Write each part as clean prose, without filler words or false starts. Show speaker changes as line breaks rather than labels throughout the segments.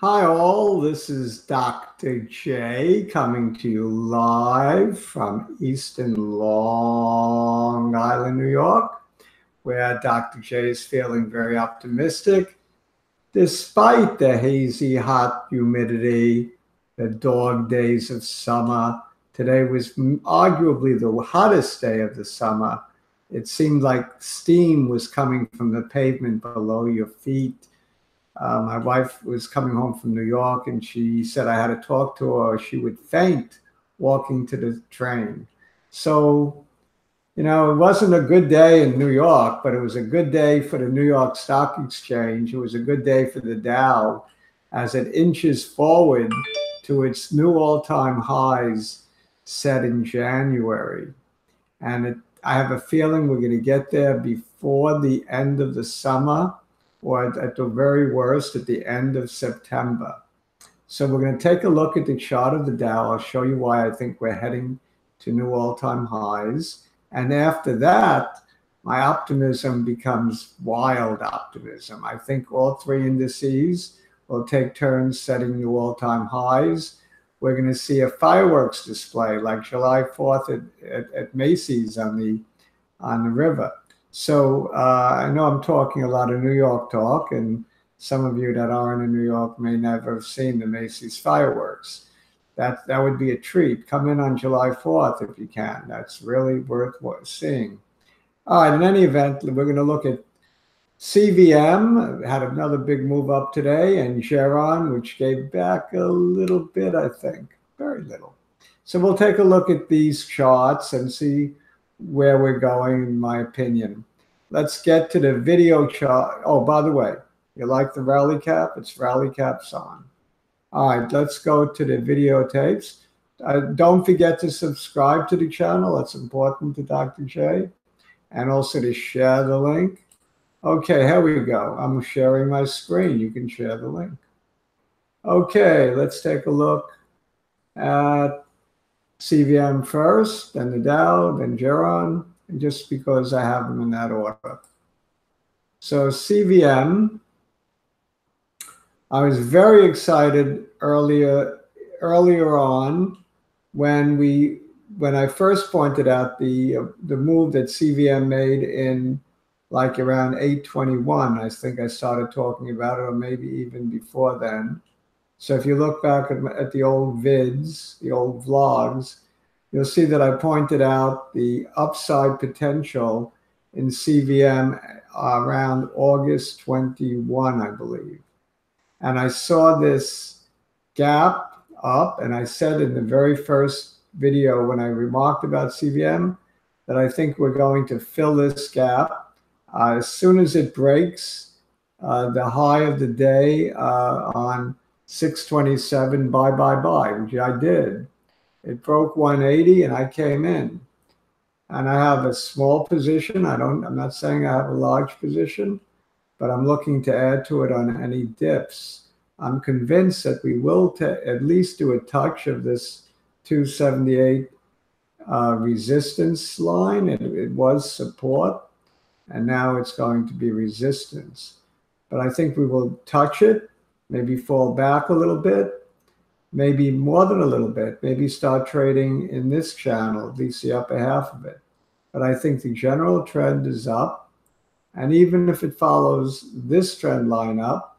Hi, all. This is Dr. J coming to you live from Eastern Long Island, New York, where Dr. J is feeling very optimistic despite the hazy, hot humidity, the dog days of summer. Today was arguably the hottest day of the summer. It seemed like steam was coming from the pavement below your feet. My wife was coming home from New York and she said I had to talk to her or she would faint walking to the train. So, it wasn't a good day in New York, but it was a good day for the New York Stock Exchange. It was a good day for the Dow as it inches forward to its new all time highs set in January. I have a feeling we're going to get there before the end of the summer, or at the very worst, at the end of September. So we're going to take a look at the chart of the Dow. I'll show you why I think we're heading to new all-time highs. And after that, my optimism becomes wild optimism. I think all three indices will take turns setting new all-time highs. We're going to see a fireworks display like July 4th at Macy's on the river. So I know I'm talking a lot of New York talk, and some of you that aren't in New York may never have seen the Macy's fireworks. That would be a treat. Come in on July 4th if you can. That's really worth seeing. All right, in any event, we're going to look at CVM, had another big move up today, and Geron, which gave back a little bit, I think, very little. So we'll take a look at these charts and see where we're going, in my opinion. Let's get to the video chart. Oh, by the way, you like the rally cap? It's rally caps on. All right, let's go to the videotapes. Don't forget to subscribe to the channel. That's important to Dr. J. And also to share the link. Okay, here we go. I'm sharing my screen. You can share the link. Okay, let's take a look at CVM first, then the Dow, then Geron, and just because I have them in that order. So CVM, I was very excited earlier on when I first pointed out the move that CVM made in like around 821. I think I started talking about it, or maybe even before then. So if you look back at the old vids, the old vlogs, you'll see that I pointed out the upside potential in CVM around August 21, I believe. And I saw this gap up, and I said in the very first video when I remarked about CVM that I think we're going to fill this gap. As soon as it breaks the high of the day on 627, buy, which I did. It broke 180 and I came in. And I have a small position. I'm not saying I have a large position, but I'm looking to add to it on any dips. I'm convinced that we will at least do a touch of this 278 resistance line. It was support, and now it's going to be resistance. But I think we will touch it, maybe fall back a little bit, maybe more than a little bit, maybe start trading in this channel, at least the upper half of it. But I think the general trend is up. And even if it follows this trend line up,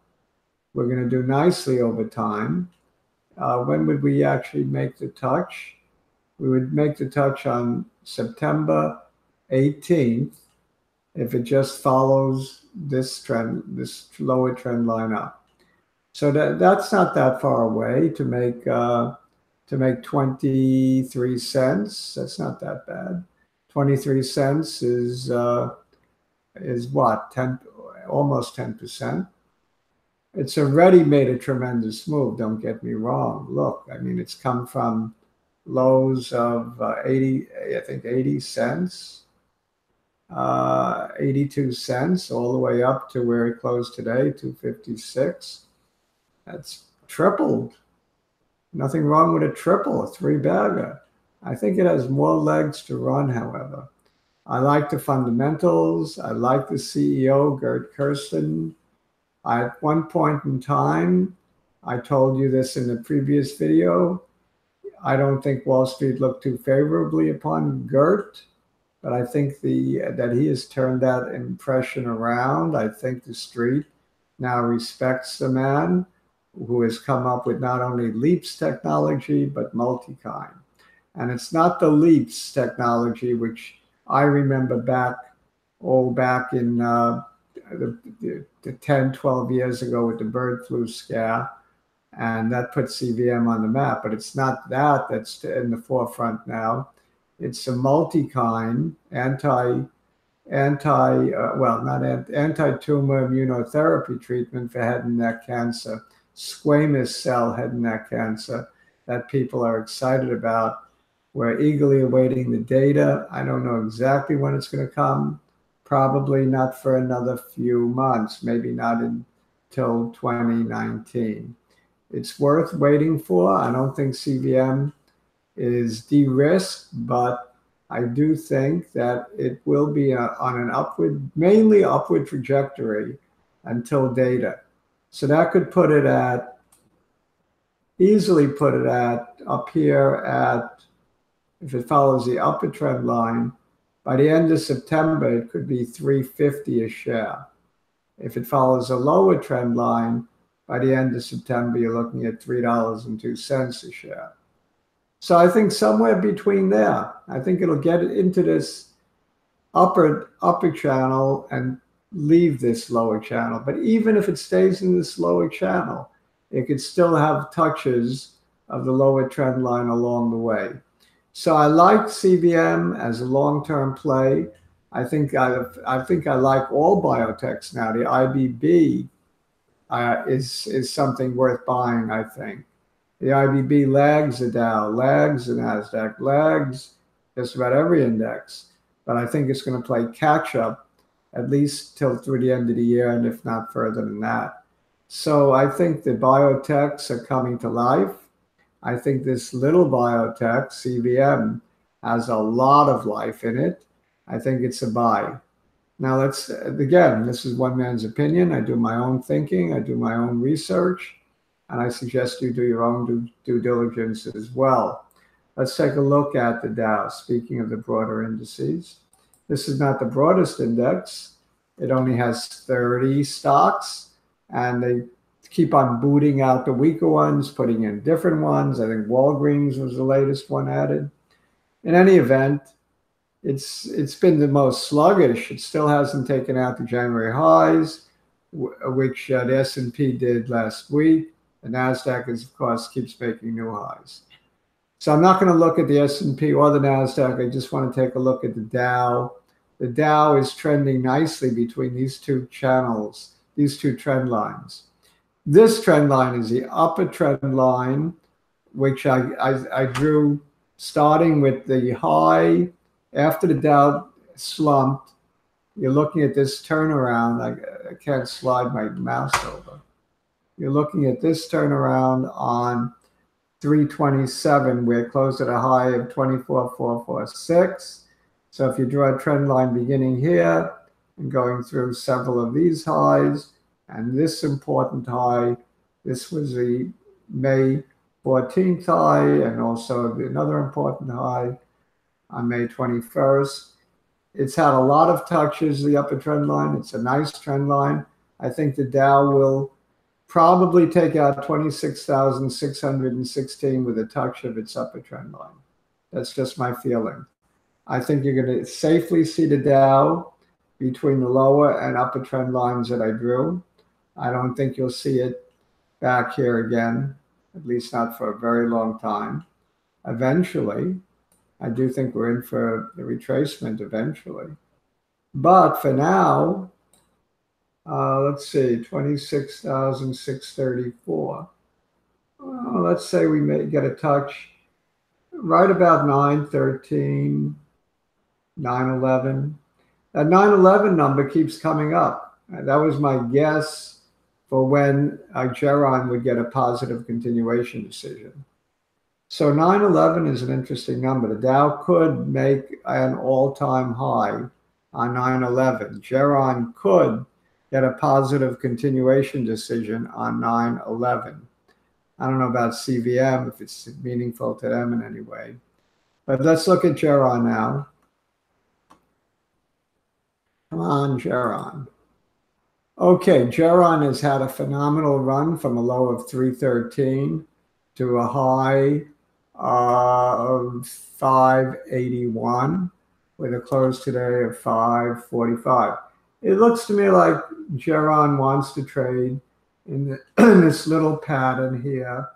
we're going to do nicely over time. When would we actually make the touch? We would make the touch on September 18th if it just follows this trend, this lower trend line up. So that's not that far away to make 23 cents. That's not that bad. 23 cents is what, almost 10%. It's already made a tremendous move, don't get me wrong. Look, I mean, it's come from lows of 80 cents, 82 cents, all the way up to where it closed today, 256. That's tripled. Nothing wrong with a triple, a three-bagger. I think it has more legs to run, however. I like the fundamentals. I like the CEO, Gert Kirsten. At one point in time, I told you this in the previous video. I don't think Wall Street looked too favorably upon Gert, but I think that he has turned that impression around. I think the street now respects the man who has come up with not only LEAPS technology, but multi-kind. And it's not the LEAPS technology, which I remember back in the 10, 12 years ago with the bird flu scare, and that put CVM on the map. But it's not that that's in the forefront now. It's a multi-kind anti-tumor immunotherapy treatment for head and neck cancer, squamous cell head and neck cancer, that people are excited about. We're eagerly awaiting the data. I don't know exactly when it's going to come. Probably not for another few months, maybe not until 2019. It's worth waiting for. I don't think CVM is de-risked, but I do think that it will be on an upward, mainly upward trajectory until data. So that could put it at, easily put it at up here at, if it follows the upper trend line, by the end of September, it could be $3.50 a share. If it follows a lower trend line, by the end of September, you're looking at $3.02 a share. So I think somewhere between there, I think it'll get into this upper channel and leave this lower channel. But even if it stays in this lower channel, it could still have touches of the lower trend line along the way. So I like CVM as a long-term play. I think I like all biotechs now. The IBB is something worth buying, I think. The IBB lags the Dow, lags the NASDAQ, lags just about every index. But I think it's going to play catch up at least till through the end of the year, and if not further than that. So I think the biotechs are coming to life. I think this little biotech, CVM, has a lot of life in it. I think it's a buy. Now, again, this is one man's opinion. I do my own thinking. I do my own research. And I suggest you do your own due diligence as well. Let's take a look at the Dow. Speaking of the broader indices, this is not the broadest index. It only has 30 stocks, and they keep on booting out the weaker ones, putting in different ones. I think Walgreens was the latest one added. In any event, it's been the most sluggish. It still hasn't taken out the January highs, which the S&P did last week. The NASDAQ, of course, keeps making new highs. So I'm not going to look at the S&P or the NASDAQ. I just want to take a look at the Dow. The Dow is trending nicely between these two channels, these two trend lines. This trend line is the upper trend line, which I drew starting with the high after the Dow slumped. You're looking at this turnaround. I can't slide my mouse over. You're looking at this turnaround on 327, where it closed at a high of 24,446. So if you draw a trend line beginning here and going through several of these highs, and this important high, this was the May 14th high, and also another important high on May 21st. It's had a lot of touches, the upper trend line. It's a nice trend line. I think the Dow will probably take out 26,616 with a touch of its upper trend line. That's just my feeling. I think you're going to safely see the Dow between the lower and upper trend lines that I drew. I don't think you'll see it back here again, at least not for a very long time. Eventually, I do think we're in for the retracement eventually. But for now, let's see, 26,634. Well, let's say we may get a touch right about 913, 911. That 911 number keeps coming up. That was my guess for when Geron would get a positive continuation decision. So 911 is an interesting number. The Dow could make an all-time high on 911. Geron could get a positive continuation decision on 911. I don't know about CVM, if it's meaningful to them in any way. But let's look at Geron now. Come on, Geron. Okay, Geron has had a phenomenal run from a low of 313 to a high of 581 with a close today of 545. It looks to me like Geron wants to trade in this little pattern here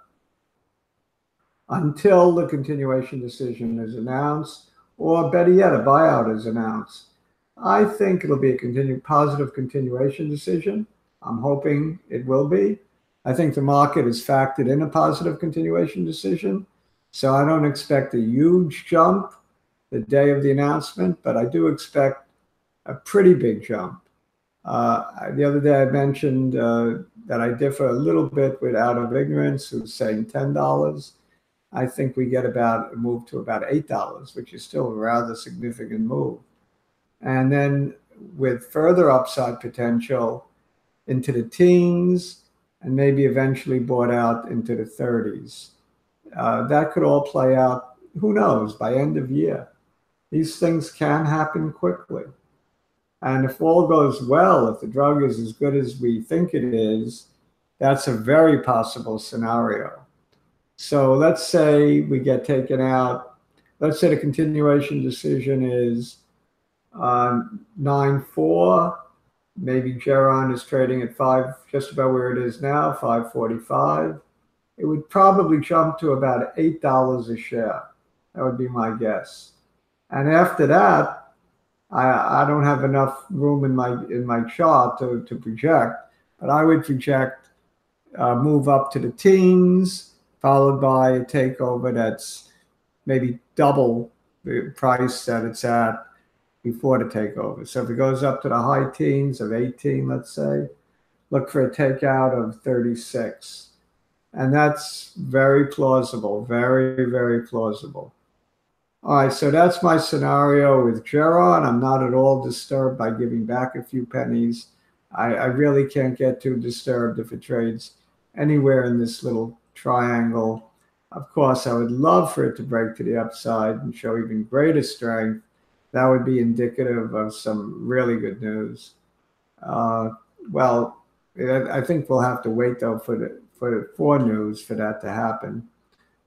until the continuation decision is announced, or better yet, a buyout is announced. I think it'll be a positive continuation decision. I'm hoping it will be. I think the market has factored in a positive continuation decision. So I don't expect a huge jump the day of the announcement, but I do expect a pretty big jump. The other day I mentioned that I differ a little bit with Out of Ignorance, who's saying $10. I think we get about a move to about $8, which is still a rather significant move. And then with further upside potential into the teens and maybe eventually bought out into the 30s. That could all play out, who knows, by end of year. These things can happen quickly. And if all goes well, if the drug is as good as we think it is, that's a very possible scenario. So let's say we get taken out. Let's say the continuation decision is 9.4. Maybe Geron is trading at 5, just about where it is now, 545. It would probably jump to about $8 a share. That would be my guess. And after that, I don't have enough room in my chart to project, but I would project move up to the teens, followed by a takeover that's maybe double the price that it's at before the takeover. So if it goes up to the high teens of 18, let's say, look for a takeout of 36. And that's very plausible, very, very plausible. All right, so that's my scenario with Geron. I'm not at all disturbed by giving back a few pennies. I really can't get too disturbed if it trades anywhere in this little triangle. Of course, I would love for it to break to the upside and show even greater strength. That would be indicative of some really good news. Well, I think we'll have to wait, though, for news for that to happen.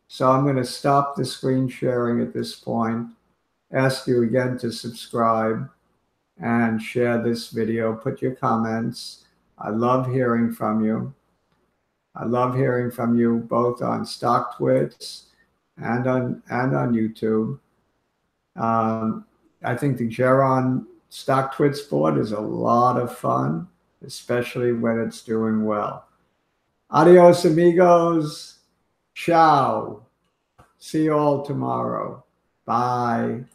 So I'm going to stop the screen sharing at this point, ask you again to subscribe and share this video, put your comments. I love hearing from you. I love hearing from you both on StockTwits and on YouTube. I think the Geron StockTwits board is a lot of fun, especially when it's doing well. Adios, amigos. Ciao. See you all tomorrow. Bye.